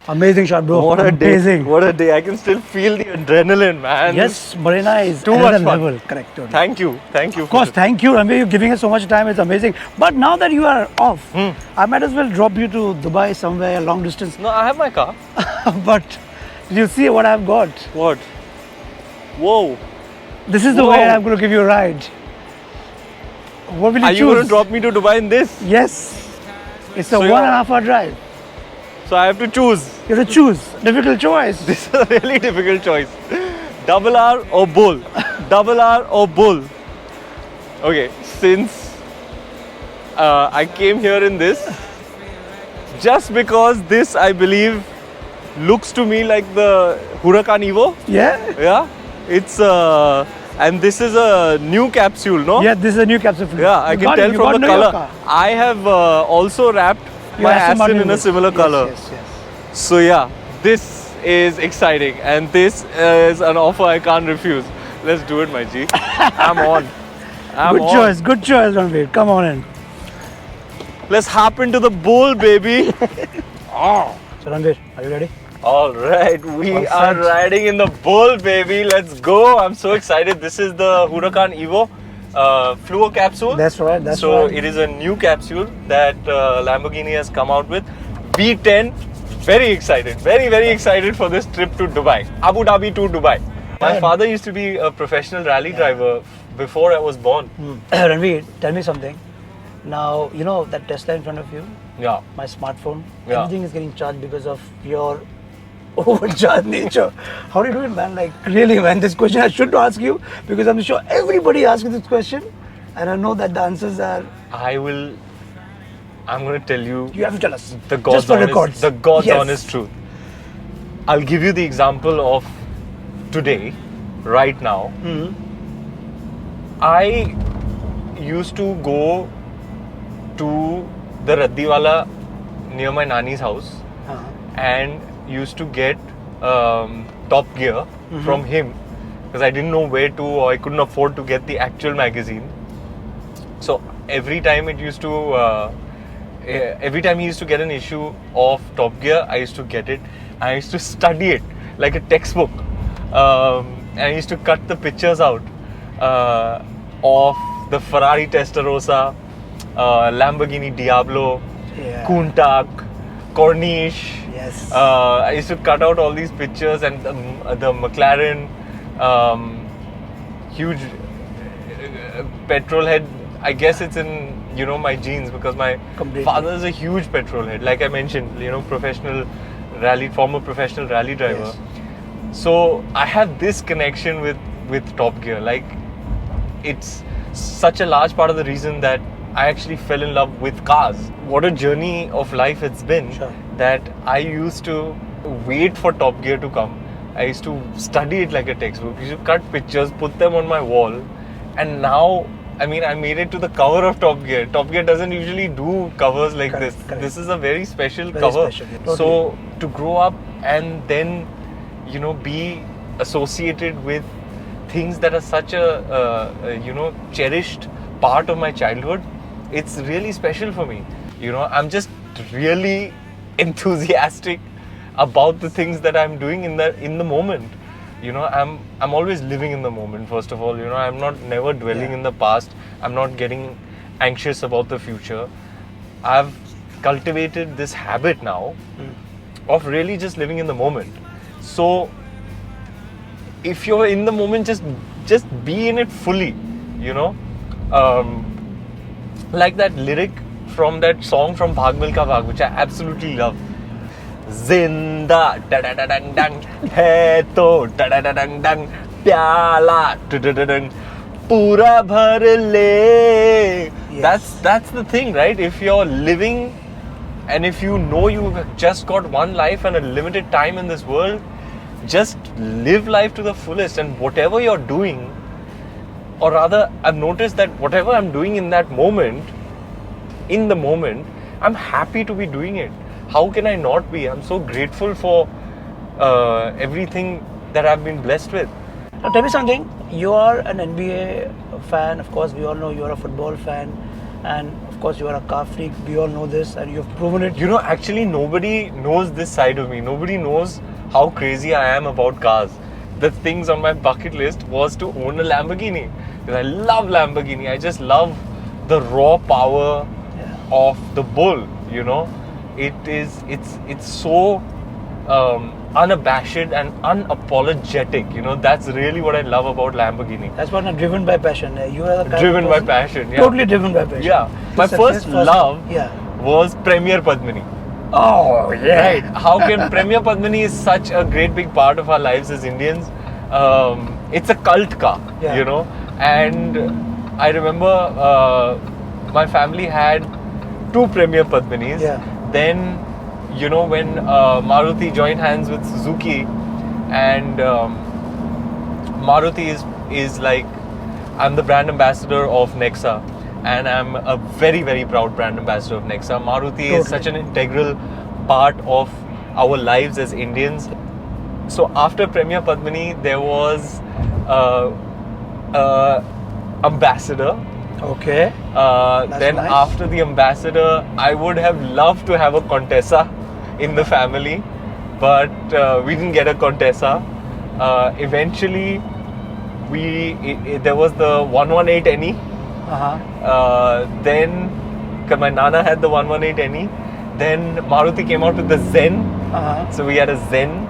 Amazing shot, bro. What a Amazing. day! What a day! I can still feel the adrenaline, man. Yes, Marina is Too another much fun. level. Correct. Totally. Thank you. Of course, thank you, Ranveer. You're giving us so much time. It's amazing. But now that you are off, I might as well drop you to Dubai somewhere long distance. No, I have my car. But did you see what I've got? What? Whoa! This is the Whoa. way I'm going to give you a ride. What will you Are choose? you going to drop me to Dubai in this? Yes. It's a So 1.5 hour drive. So I have to choose. You have to choose. Difficult choice. This is a really difficult choice. Double R or bull? Double R or bull? Okay, since I came here in this, just because this, I believe, looks to me like the Huracan Evo. Yeah? Yeah, it's and this is a new capsule, no? Yeah, this is a new capsule for you. Yeah, I You can got it. tell You from got the to know your color. car. I have also wrapped Your my Aston Aston Martin in a is- similar yes, color. Yes, yes. So yeah, this is exciting, and this is an offer I can't refuse. Let's do it, my G. I'm on. I'm Good on. choice, good choice, Ranveer. Come on in. Let's hop into the bull, baby. So, Ranveer, are you ready? All right, we All are set. riding in the bull, baby. Let's go. I'm so excited. This is the Huracan Evo fluo capsule. That's right, that's so right. it is a new capsule that Lamborghini has come out with. V10. Very excited. Very, very excited for this trip to Dubai. Abu Dhabi to Dubai. My Yeah. father used to be a professional rally driver before I was born. Ranveer, tell me something. Now, you know that Tesla in front of you, Yeah. my smartphone, Yeah. everything is getting charged because of your overcharged nature. How do you do it, man? Like, really, man, this question I should ask you because I'm sure everybody asks this question and I know that the answers are, I'm going to tell you you have to tell us. the Just God's for honest, records. the God's Yes. honest truth. I'll give you the example of today, right now. I used to go to the Raddiwala near my nani's house Uh-huh. and used to get Top Gear from him because I didn't know where to, or I couldn't afford to get the actual magazine. So every time he used to get an issue of Top Gear, I used to get it. I used to study it like a textbook, and I used to cut the pictures out of the Ferrari Testarossa, Lamborghini Diablo, Yeah. Countach, Corniche. Yes. I used to cut out all these pictures and the McLaren, huge petrolhead. I guess it's in my genes because my Completely. father is a huge petrolhead. Like I mentioned, former professional rally driver. Yes. So I have this connection with Top Gear. Like it's such a large part of the reason that I actually fell in love with cars. What a journey of life it's been. Sure. That I used to wait for Top Gear to come. I used to study it like a textbook. I used to cut pictures, put them on my wall, and now, I made it to the cover of Top Gear. Top Gear doesn't usually do covers like Correct, this. correct. This is a very special Very cover. special, yeah, totally. So to grow up and then, be associated with things that are such a cherished part of my childhood, it's really special for me. I'm just really enthusiastic about the things that I'm doing in the moment. I'm always living in the moment. First of all, I'm never dwelling Yeah. in the past. I'm not getting anxious about the future. I've cultivated this habit now of really just living in the moment. So if you're in the moment, just be in it fully. Like that lyric from that song from Bhag Milka Bhag, which I absolutely love. Zinda da da da dang dang, hai to da da da dang dang, pyala da da da dang, pura bhar le. Yes. That's the thing, right? If you're living, and if you know you've just got one life and a limited time in this world, just live life to the fullest. And whatever you're doing, or rather, I've noticed that whatever I'm doing in that moment, I'm happy to be doing it. How can I not be? I'm so grateful for everything that I've been blessed with. Now tell me something. You are an NBA fan. Of course, we all know you're a football fan, and of course, you are a car freak. We all know this, and you've proven it. You know, actually, nobody knows this side of me. Nobody knows how crazy I am about cars. The things on my bucket list was to own a Lamborghini. Because I love Lamborghini. I just love the raw power of the bull, you know. It's so unabashed and unapologetic, you know. That's really what I love about Lamborghini. That's what I'm driven by passion. You are the kind Driven of by person, passion, yeah. Totally driven by passion. Yeah. My first love was Premier Padmini. Oh, yeah. Right. How can Premier Padmini is such a great big part of our lives as Indians. It's a cult car, you know. And I remember my family had 2 Premier Padminis. Yeah. Then, you know, when Maruti joined hands with Suzuki, and Maruti is like, I'm the brand ambassador of Nexa, and I'm a very, very proud brand ambassador of Nexa. Maruti is such an integral part of our lives as Indians. So after Premier Padmini, there was ambassador. Okay. Then nice. after the ambassador, I would have loved to have a Contessa in the family, but we didn't get a Contessa. Eventually, there was the 118 NE. Then my Nana had the 118 NE. Then Maruti came out with the Zen. So we had a Zen.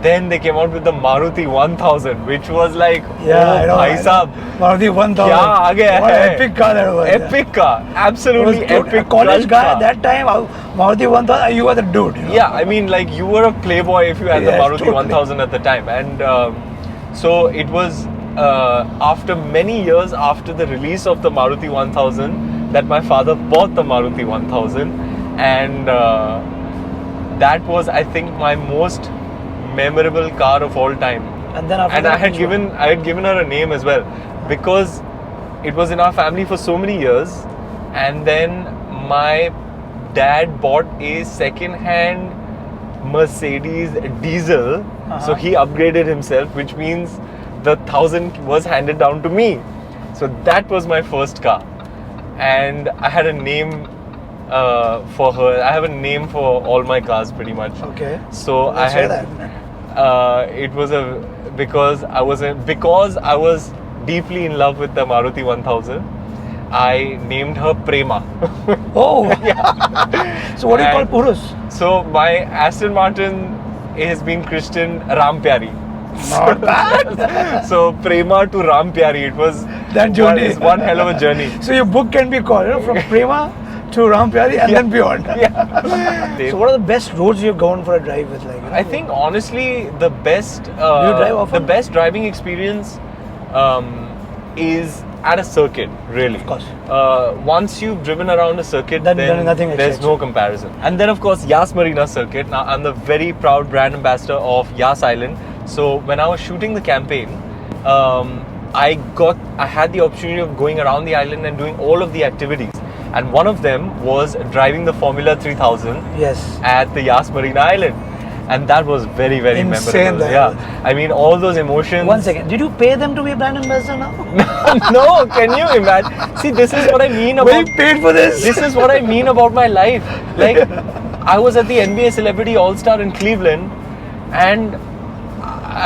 Then they came out with the Maruti 1000, which was like, bhai sahab, Maruti 1000. kya aa gaya What hai? epic car that was. Epic car, absolutely epic. College cult guy car. at that time, Maruti 1000, you were the dude. You know? Yeah, I mean, like, you were a playboy if you had the Maruti totally. 1000 at the time. And so it was after many years after the release of the Maruti 1000 that my father bought the Maruti 1000. And that was, I think, my most memorable car of all time. And then after and that, I had given her a name as well, because it was in our family for so many years. And then my dad bought a second-hand Mercedes diesel, so he upgraded himself, which means the 1000 was handed down to me. So that was my first car, and I had a name for her. I have a name for all my cars pretty much. Okay. So Let's I had hear it was because I was deeply in love with the Maruti 1000. I named her Prema. Oh. So what do you call Purus? So my Aston Martin has been christened Ram Pyari. Not bad. So Prema to Ram Pyari, it was That journey. one hell of a journey. So your book can be called, you know, from Prema to Ram Pyari and then beyond. So what are the best roads you've gone for a drive with? Like, you know? I think honestly the best Do you drive often? the best driving experience is at a circuit, really. Of course. Once you've driven around a circuit, Then then nothing there's excites no you. comparison. And then of course Yas Marina circuit. Now I'm the very proud brand ambassador of Yas Island. So when I was shooting the campaign, I had the opportunity of going around the island and doing all of the activities. And one of them was driving the Formula 3000 at the Yas Marina Island. And that was very, very Insane, memorable. Yeah. I mean, all those emotions. 1 second. Did you pay them to be a brand ambassador now? No, can you imagine? See, this is what I mean about... We paid for this. This is what I mean about my life. Like, I was at the NBA Celebrity All-Star in Cleveland, and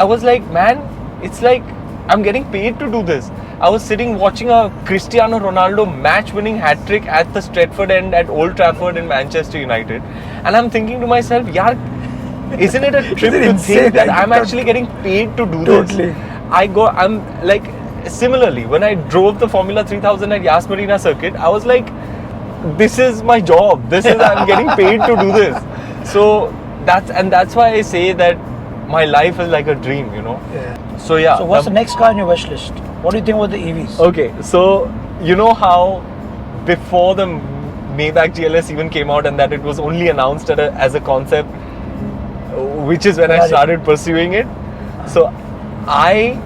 I was like, man, it's like I'm getting paid to do this. I was sitting watching a Cristiano Ronaldo match-winning hat-trick at the Stretford End at Old Trafford in Manchester United, and I'm thinking to myself, yaar, isn't it a trip to think that I'm actually getting paid to do this? Totally. I'm like, similarly, when I drove the Formula 3000 at Yas Marina circuit, I was like, this is my job. I'm getting paid to do this. So that's why I say that my life is like a dream, you know. Yeah. So yeah. So what's the next car on your wish list? What do you think about the EVs? Okay, so you know how before the Maybach GLS even came out, and that it was only announced as a concept, which is when I started pursuing it. So I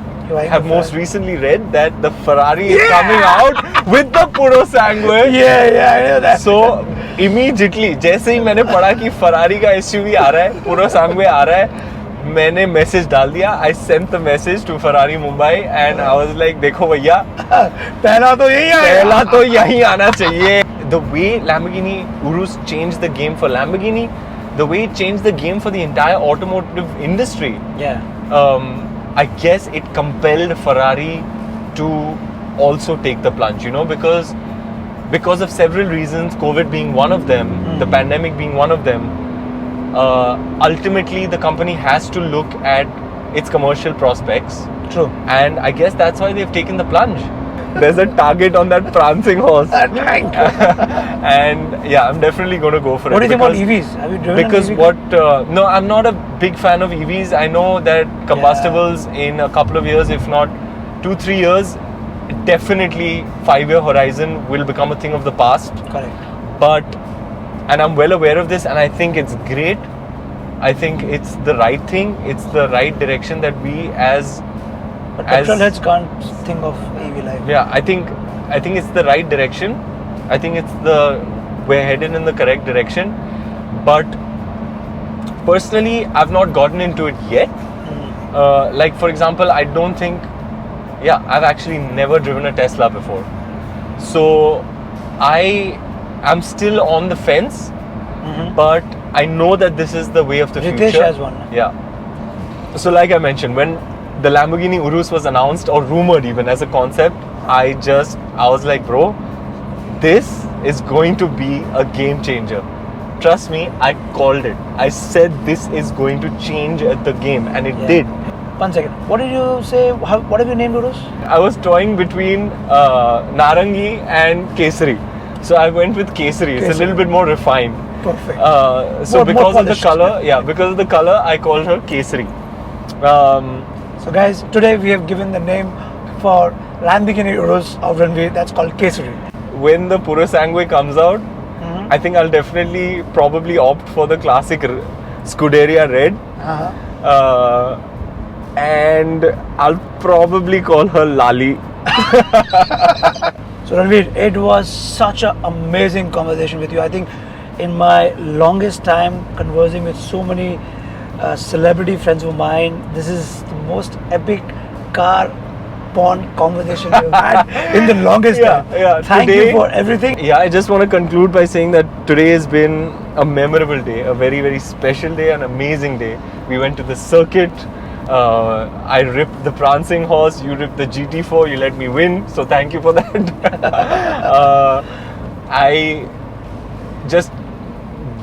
have most recently read that the Ferrari is coming out with the Puro Sangue. Yeah, I know that. So immediately, जैसे ही मैंने पढ़ा कि Ferrari का SUV आ रहा है, Puro Sangue आ रहा है, मैंने मैसेज डाल दिया. I sent the message to Ferrari Mumbai and I was like, देखो भैया, पहला तो यही आएगा. पहला तो यही आना चाहिए. The way Lamborghini Urus changed the game for Lamborghini, the way it changed the game for the entire automotive industry. Yeah. I guess it compelled Ferrari to also take the plunge, you know, because of several reasons, COVID being one of them, the pandemic being one of them. Ultimately, the company has to look at its commercial prospects. True. And I guess that's why they've taken the plunge. There's a target on that prancing horse. And yeah, I'm definitely going to go for it. What do you think about EVs? Have you driven Because an EV? no, I'm not a big fan of EVs. I know that combustibles in a couple of years, if not 2-3 years, definitely 5-year horizon will become a thing of the past. Correct. And I'm well aware of this, and I think it's great. I think it's the right thing. It's the right direction that we But petrolheads can't think of EV life. Yeah, I think it's the right direction. I think we're headed in the correct direction. But personally, I've not gotten into it yet. Like for example, I don't think. Yeah, I've actually never driven a Tesla before. So I am still on the fence. But I know that this is the way of the Ritesh future. has one. Yeah. So like I mentioned, when the Lamborghini Urus was announced or rumored even as a concept, I was like, bro, this is going to be a game changer. Trust me, I called it. I said this is going to change the game, and it did. 1 second. What did you say? What have you named Urus? I was toying between Narangi and Kesari. So I went with Kesari. It's a little bit more refined. Perfect. So More because of the polished. color, because of the color, I called her Kesari. So guys, today we have given the name for Lamborghini Urus of Ranveer. That's called Kesari. When the Purasangwe comes out, I think I'll definitely probably opt for the classic Scuderia Red. And I'll probably call her Lali. So Ranveer, it was such an amazing conversation with you. I think in my longest time conversing with so many celebrity friends of mine, this is the most epic car porn conversation we've had in the longest time. Thank you for everything. Yeah, I just want to conclude by saying that today has been a memorable day, a very, very special day, an amazing day. We went to the circuit. I ripped the prancing horse, you ripped the GT4, you let me win, so thank you for that.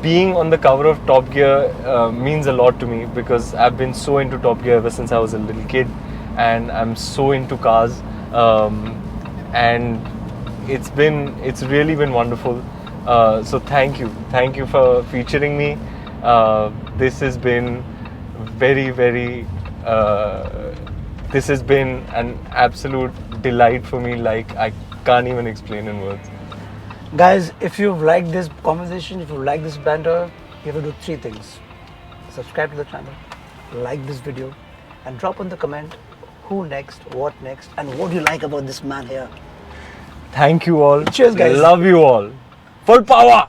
Being on the cover of Top Gear means a lot to me, because I've been so into Top Gear ever since I was a little kid, and I'm so into cars, and it's really been wonderful. So thank you for featuring me. This has been very, very this has been an absolute delight for me, like I can't even explain in words. Guys, if you've liked this conversation, if you like this banter, you have to do 3 things. Subscribe to the channel, like this video, and drop in the comment who next, what next, and what do you like about this man here. Thank you all. Cheers, guys. Love you all. Full power.